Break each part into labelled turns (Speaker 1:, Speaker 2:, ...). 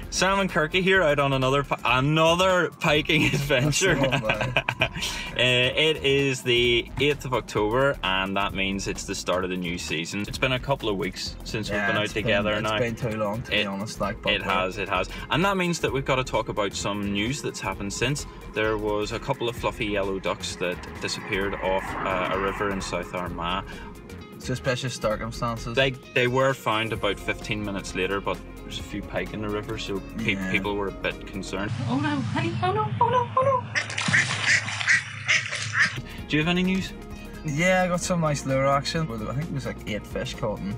Speaker 1: Sam and Kirky here out on another piking adventure. It is the 8th of October and that means it's the start of the new season. It's been a couple of weeks since we've been out together now.
Speaker 2: It's been too long to be honest.
Speaker 1: It has. And that means that we've got to talk about some news that's happened since. There was a couple of fluffy yellow ducks that disappeared off a river in South Armagh.
Speaker 2: Suspicious circumstances.
Speaker 1: They were found about 15 minutes later, but there's a few pike in the river, so people were a bit concerned.
Speaker 3: Oh no, honey, oh no, oh no, oh no.
Speaker 1: Do you have any news?
Speaker 2: Yeah, I got some nice lure action. I think it was like 8 fish caught in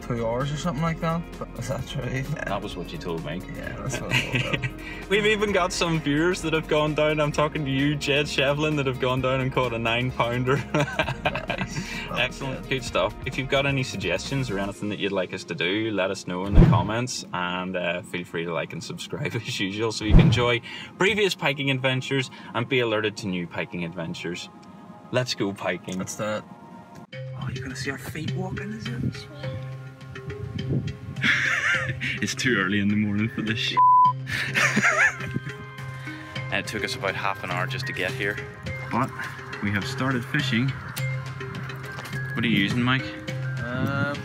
Speaker 2: 2 hours or something like that. But is that true?
Speaker 1: That was what you told me.
Speaker 2: Yeah, that's what I told.
Speaker 1: We've even got some viewers that have gone down. I'm talking to you, Jed Shevlin, that have gone down and caught a 9-pounder.
Speaker 2: Nice.
Speaker 1: Excellent, good stuff. If you've got any suggestions or anything that you'd like us to do, let us know in the comments, and feel free to like and subscribe as usual so you can enjoy previous piking adventures and be alerted to new piking adventures. Let's go piking.
Speaker 2: What's that?
Speaker 1: Oh, you're gonna see our feet walking, is it? It's too early in the morning for this shit. It took us about half an hour just to get here, but we have started fishing. What are you using, Mike?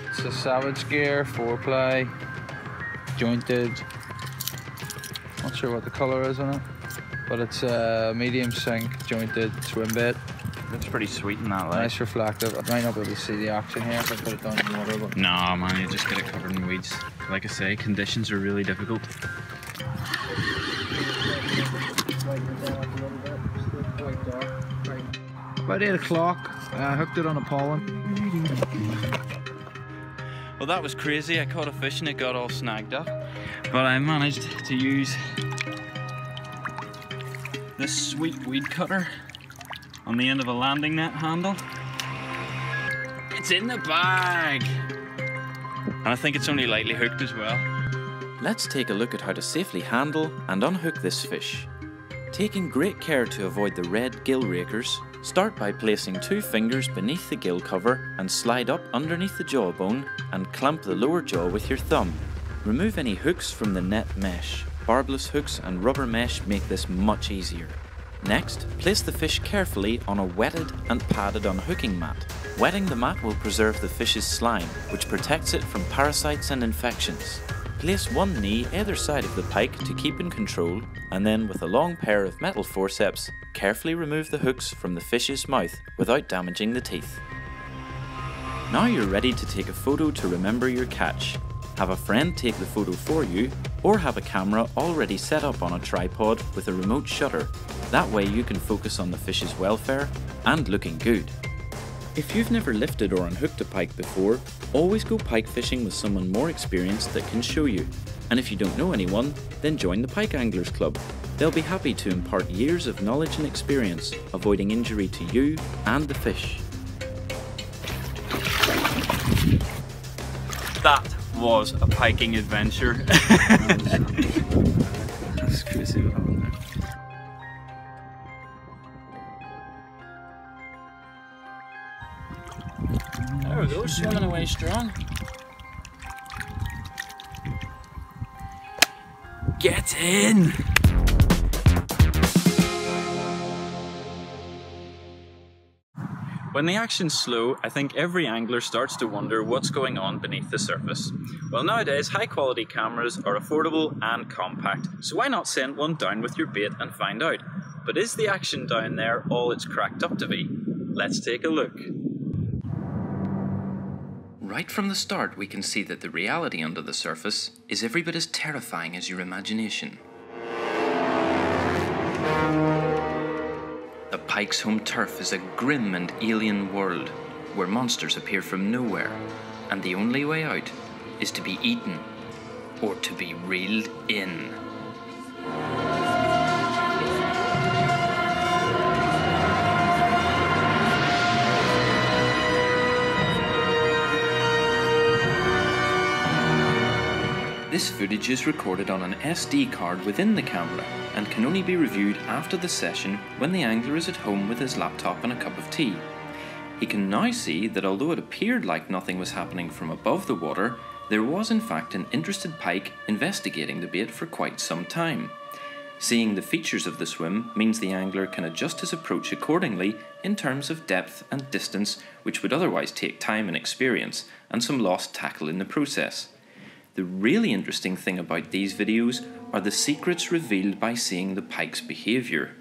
Speaker 2: It's a Savage Gear 4-ply, jointed. Not sure what the colour is on it, but it's a medium sink jointed swim bait.
Speaker 1: Looks pretty sweet in that light.
Speaker 2: Nice reflective. I might not be able to see the action here if I put it down in the water, but
Speaker 1: no man, you just get it covered in weeds. Like I say, conditions are really difficult.
Speaker 2: about 8 o'clock, I hooked it on a pollen.
Speaker 1: Well, that was crazy. I caught a fish and it got all snagged up, but I managed to use this sweet weed cutter on the end of a landing net handle. It's in the bag! And I think it's only lightly hooked as well.
Speaker 4: Let's take a look at how to safely handle and unhook this fish. Taking great care to avoid the red gill rakers, start by placing 2 fingers beneath the gill cover and slide up underneath the jawbone and clamp the lower jaw with your thumb. Remove any hooks from the net mesh. Barbless hooks and rubber mesh make this much easier. Next, place the fish carefully on a wetted and padded unhooking mat. Wetting the mat will preserve the fish's slime, which protects it from parasites and infections. Place one knee either side of the pike to keep in control, and then with a long pair of metal forceps, carefully remove the hooks from the fish's mouth without damaging the teeth. Now you're ready to take a photo to remember your catch. Have a friend take the photo for you, or have a camera already set up on a tripod with a remote shutter. That way you can focus on the fish's welfare and looking good. If you've never lifted or unhooked a pike before, always go pike fishing with someone more experienced that can show you. And if you don't know anyone, then join the Pike Anglers Club. They'll be happy to impart years of knowledge and experience, avoiding injury to you and the fish.
Speaker 1: That was a piking adventure.
Speaker 2: that's crazy what happened there.
Speaker 1: There we go, swimming away strong. Get in! When the action's slow, I think every angler starts to wonder what's going on beneath the surface. Well, nowadays, high quality cameras are affordable and compact, so why not send one down with your bait and find out? But is the action down there all it's cracked up to be? Let's take a look.
Speaker 4: Right from the start, we can see that the reality under the surface is every bit as terrifying as your imagination. The pike's home turf is a grim and alien world where monsters appear from nowhere, and the only way out is to be eaten or to be reeled in. This footage is recorded on an SD card within the camera and can only be reviewed after the session when the angler is at home with his laptop and a cup of tea. He can now see that although it appeared like nothing was happening from above the water, There was in fact an interested pike investigating the bait for quite some time. Seeing the features of the swim means the angler can adjust his approach accordingly in terms of depth and distance, which would otherwise take time and experience, and some lost tackle in the process. The really interesting thing about these videos are the secrets revealed by seeing the pike's behaviour.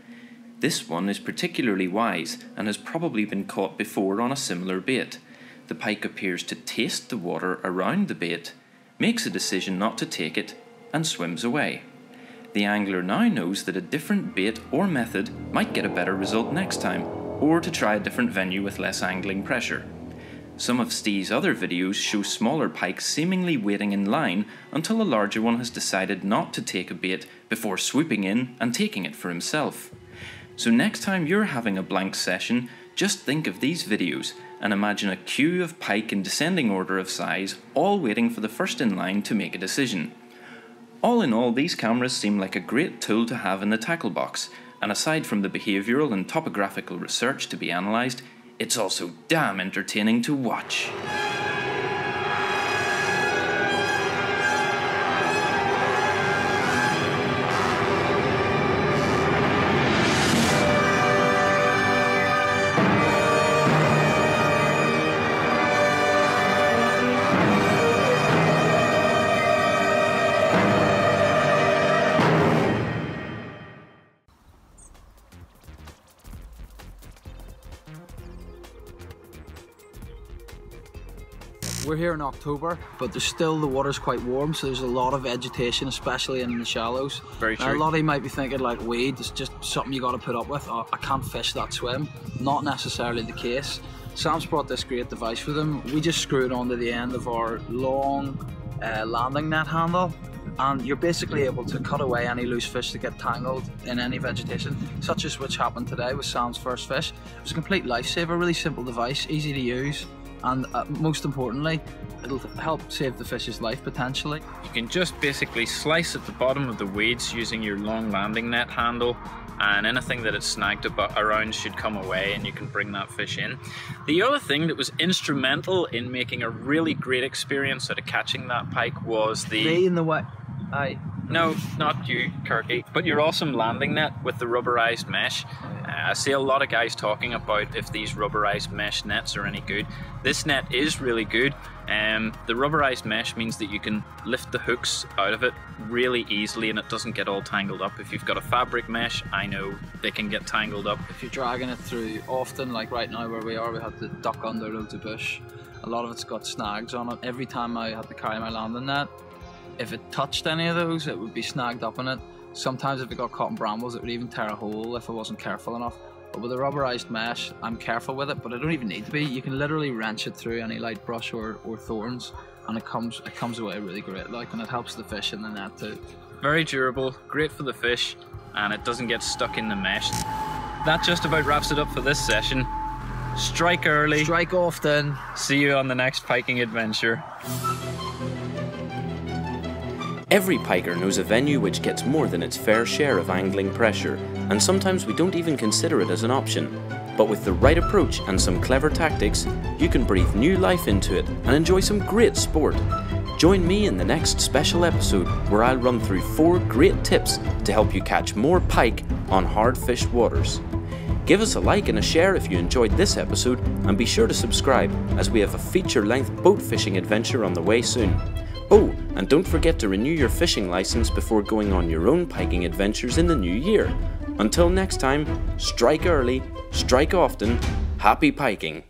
Speaker 4: This one is particularly wise and has probably been caught before on a similar bait. The pike appears to taste the water around the bait, makes a decision not to take it, and swims away. The angler now knows that a different bait or method might get a better result next time, or to try a different venue with less angling pressure. Some of Steve's other videos show smaller pikes seemingly waiting in line until a larger one has decided not to take a bait before swooping in and taking it for himself. So next time you're having a blank session, just think of these videos and imagine a queue of pike in descending order of size, all waiting for the first in line to make a decision. All in all, these cameras seem like a great tool to have in the tackle box, and aside from the behavioural and topographical research to be analysed, it's also damn entertaining to watch.
Speaker 2: We're here in October, but the water's quite warm, so there's a lot of vegetation, especially in the shallows.
Speaker 1: Very true.
Speaker 2: Now, a lot of you might be thinking like weed, it's just something you got to put up with. Oh, I can't fish that swim. Not necessarily the case. Sam's brought this great device with him. We just screw it onto the end of our long landing net handle, and you're basically able to cut away any loose fish that get tangled in any vegetation, such as which happened today with Sam's first fish. It was a complete lifesaver, really simple device, easy to use. And most importantly, it'll help save the fish's life potentially.
Speaker 1: You can just basically slice at the bottom of the weeds using your long landing net handle, and anything that it's snagged around should come away and you can bring that fish in. The other thing that was instrumental in making a really great experience out of catching that pike was the...
Speaker 2: Me in the way. Aye.
Speaker 1: No, not you, Kirky, but your awesome landing net with the rubberized mesh. I see a lot of guys talking about if these rubberized mesh nets are any good. This net is really good. The rubberized mesh means that you can lift the hooks out of it really easily and it doesn't get all tangled up. If you've got a fabric mesh, I know they can get tangled up.
Speaker 2: If you're dragging it through often, like right now where we are, we have to duck under loads of bush. A lot of it's got snags on it. Every time I had to carry my landing net, if it touched any of those, it would be snagged up in it. Sometimes if it got caught in brambles, it would even tear a hole if I wasn't careful enough. But with the rubberized mesh, I'm careful with it, but I don't even need to be. You can literally wrench it through any light brush or thorns, and it comes away really great, like, and it helps the fish in the net too.
Speaker 1: Very durable, great for the fish, and it doesn't get stuck in the mesh. That just about wraps it up for this session. Strike early.
Speaker 2: Strike often.
Speaker 1: See you on the next piking adventure.
Speaker 4: Every piker knows a venue which gets more than its fair share of angling pressure, and sometimes we don't even consider it as an option. But with the right approach and some clever tactics, you can breathe new life into it and enjoy some great sport. Join me in the next special episode where I'll run through 4 great tips to help you catch more pike on hard-fished waters. Give us a like and a share if you enjoyed this episode, and be sure to subscribe as we have a feature-length boat fishing adventure on the way soon. Oh, and don't forget to renew your fishing license before going on your own piking adventures in the new year. Until next time, strike early, strike often, happy piking!